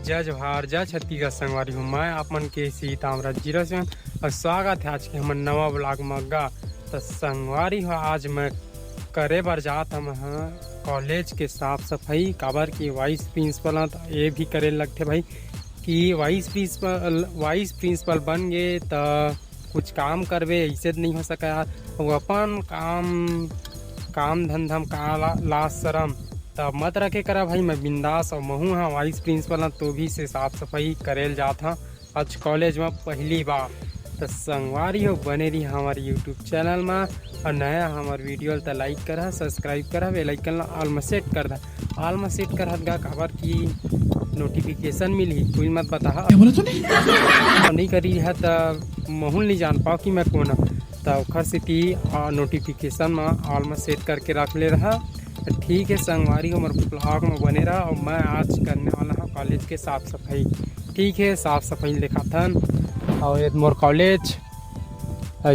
जय जवाहर जय छत्तीसगढ़ संगवारी हूँ मैं आप मन के सीतामढ़ी जिला से और स्वागत है आज के हमारे नवा ब्लॉग मग्गा। तो संगवारी हो आज मैं करे बर जात हम कॉलेज के साफ सफाई काबर की वाइस प्रिंसिपल तो ये भी करे लगते भाई कि वाइस प्रिंसिपल बन गए तो कुछ काम करबे ऐसे नहीं हो सका यार। वो अपन काम धंधा का लाश शरम तब मत रखे करा भाई। मैं बिंदास और महू हाँ वाइस प्रिंसिपल तो भी से साफ सफाई करेल जात हाँ आज कॉलेज में पहली बार। तो संगवारी हो बने रही हमारे यूट्यूब चैनल में और नया हमारे वीडियो तो लाइक करा सब्सक्राइब करा बेल आइकन ऑल में सेट कर दा ऑल में सेट कर गा खबर की नोटिफिकेशन मिली कोई मत बता नहीं करी है तो महूल नहीं जान पाओ कि मैं कौन तो खर से नोटिफिकेशन में ऑल में सेट करके रख ले रहा। ठीक है संगवारी हो मेरे ब्लॉग में बने रहा और मैं आज करने वाला हूँ कॉलेज के साफ सफाई। ठीक है साफ सफाई देखा था और ये मोर कॉलेज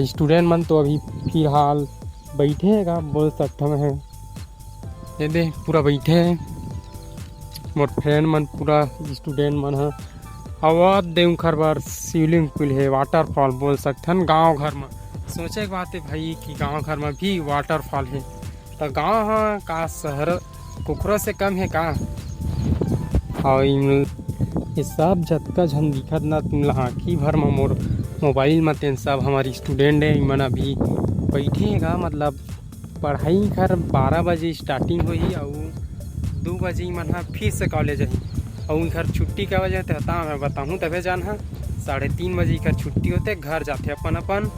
स्टूडेंट मन तो अभी फिलहाल बैठे हैं बोल सकता मैं ये दे पूरा बैठे हैं मोर फ्रेंड मन पूरा स्टूडेंट मन है। और देव घर बार स्विमिंग पूल है वाटरफॉल बोल सकते हैं गांव घर में। सोचे की बात है भाई कि गांव घर में भी वाटरफॉल है तो गांव हाँ का शहर कुकरों से कम है का। और ये सब झटका झन दिखत ना तुम लहाकी भर में मोर मोबाइल में तेन सब हमारी स्टूडेंट है मन अभी बैठेगा मतलब पढ़ाई कर 12 बजे स्टार्टिंग हुई और 2 बजे मन हाँ फिर से कॉलेज आई और घर छुट्टी का वजह तो मैं बताऊँ तबे जान हाँ 3:30 बजे का छुट्टी होते घर जाते अपन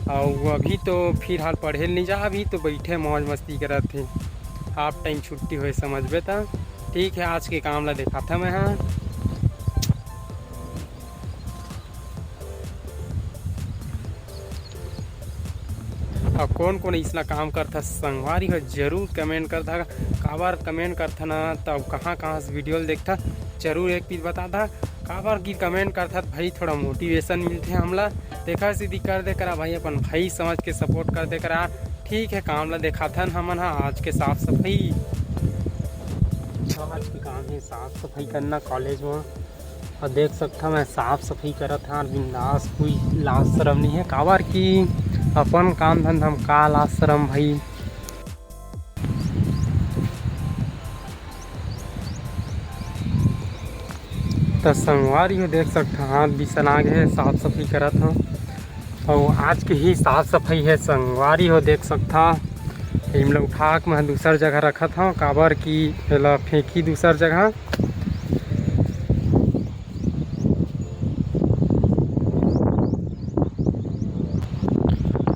और अभी तो फिलहाल पढ़े नहीं जा अभी तो बैठे मौज मस्ती करत थे हाफ टाइम छुट्टी हुए समझबे था। ठीक है आज के काम ला देखा था मैं हाँ और कौन कौन इसला काम करता संगवारी हो जरूर कमेंट करता काबार कमेंट करता ना तब कहाँ से वीडियो देखता जरूर एक चीज़ बताता काबार की कमेंट करता भाई थोड़ा मोटिवेशन मिलते हमला देखा सीधी कर दे करा भाई अपन भाई समझ के सपोर्ट कर दे करा। ठीक है काम ला देखा था हमन हाँ आज के साफ सफाई आज के काम है साफ सफाई करना कॉलेज में और देख सकता मैं साफ सफाई करा था बिंदास कोई लाज शरम नहीं है काबार की अपन काम धंधा का लाज शरम भाई। तो संगवारी हो देख सकता हाथ भी सना गए साफ सफाई करा था और आज की ही साफ सफाई है संगवारी हो देख सकता इमला उठा के मैं दूसर जगह रखा था काबर की पहला फेंकी दूसर जगह।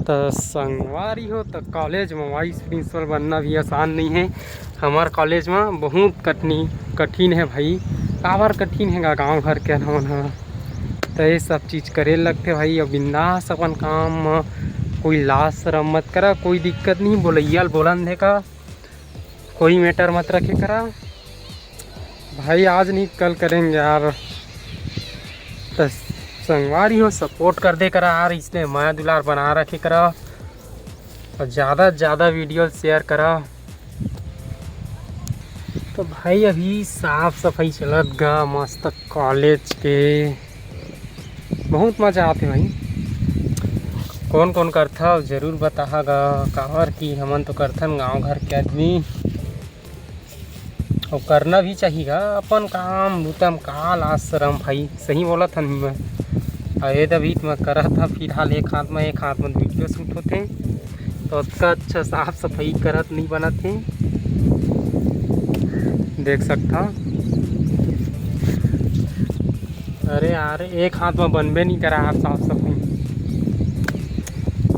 तो संगवारी हो तो कॉलेज में वाइस प्रिंसिपल बनना भी आसान नहीं है हमारे कॉलेज में बहुत कठिन है भाई काबर कठिन है गाँव घर के ना तो ये सब चीज़ करे लगते भाई और बिंदास अपन काम में कोई लाज शरम मत करा कोई दिक्कत नहीं बोलैया बोलन दे का कोई मैटर मत रखे करा भाई आज नहीं कल करेंगे यार। तो संगवारी हो सपोर्ट कर दे करा यार इसलिए माया दुलार बना रखे करा और ज़्यादा से ज़्यादा वीडियो शेयर करा। तो भाई अभी साफ सफाई चलत गा मस्त कॉलेज के बहुत मज़ा आते भाई कौन कौन करता जरूर बतागा काबर की हमन तो करथन गांव घर के आदमी और करना भी चाहिएगा अपन काम भूतम का लाज शरम भाई सही बोला था मैं अरे अभी मैं करा था फिलहाल एक हाथ में वीडियो शूट होते तो उसका अच्छा साफ सफाई करत नहीं बना थे देख सकता। अरे यार एक हाथ में बनबे नहीं करा आप साफ सफाई।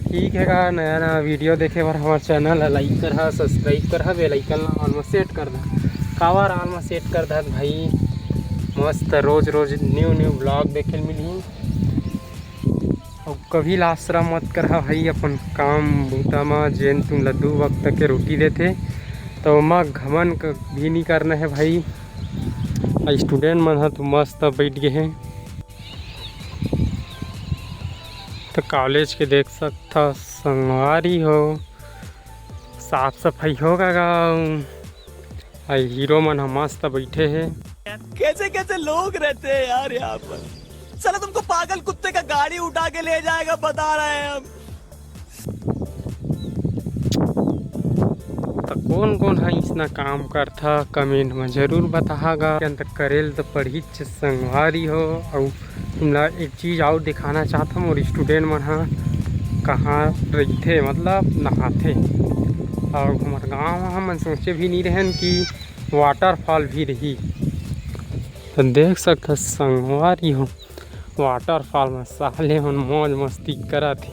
ठीक है का नया वीडियो देखे बार हमारे चैनल लाइक कर सब्सक्राइब कर बेल आइकन ऑल में सेट कर दा कावर ऑल में सेट कर दा भाई मस्त रोज न्यू ब्लॉग देखे मिली और कभी लाशरम मत कर भाई अपन काम बूता में जेन तुम लड्डू वक्त के रोटी देते तो माँ घमन भी नहीं करना है भाई। स्टूडेंट मन है तो मस्त बैठ गए हैं तो कॉलेज के देख सकता संगवारी हो साफ सफाई होगा गाँव हीरो मन मस्त बैठे हैं। कैसे कैसे लोग रहते हैं यार यहाँ पर। साला तुमको पागल कुत्ते का गाड़ी उठा के ले जाएगा, बता रहे हैं हम। तो कौन कौन है इसना काम करता कमेंट में जरूर बतागा। अंत करेल तो पढ़ी संगवारी हो। और तुमला एक चीज़ और दिखाना चाहता हूँ, और स्टूडेंट मन हाँ कहाँ रहते मतलब नहाते। और हमारे गाँव हम सोचे भी नहीं रहन कि वाटरफॉल भी रही। तो देख सकते संगवारी हो वाटरफॉल में साले मन मौज मस्ती करा थे।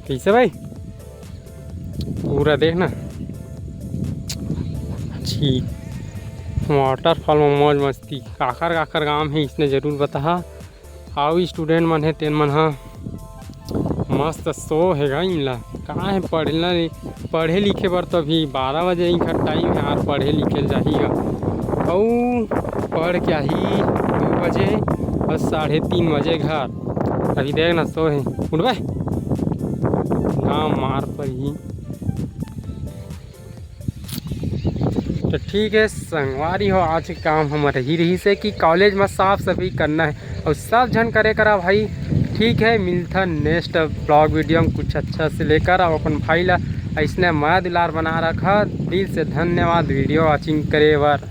कैसे भाई पूरा देखना अच्छी वाटरफॉल में मौज मस्ती काकर काकर गाँव है इसने जरूर बता। आओ स्टूडेंट मन है तेन मन हाँ मस्त सो है इनला कहाँ है पढ़ना पढ़े लिखे बर तो अभी 12 बजे ही टाइम है यार, पढ़े लिखे जाहिएगा। और पढ़ के ही 2 बजे और 3:30 बजे घर। अभी देख ना सो है उठ भाई ना मार पर ही। तो ठीक है संगवारी हो, आज के काम हमारे ही रही से कि कॉलेज में साफ सफाई करना है और सब जन करे करा भाई। ठीक है मिलता नेक्स्ट ब्लॉग वीडियो में कुछ अच्छा से लेकर। और अपन भाई ला इसने माया दुलार बना रखा, दिल से धन्यवाद वीडियो वॉचिंग करे बार।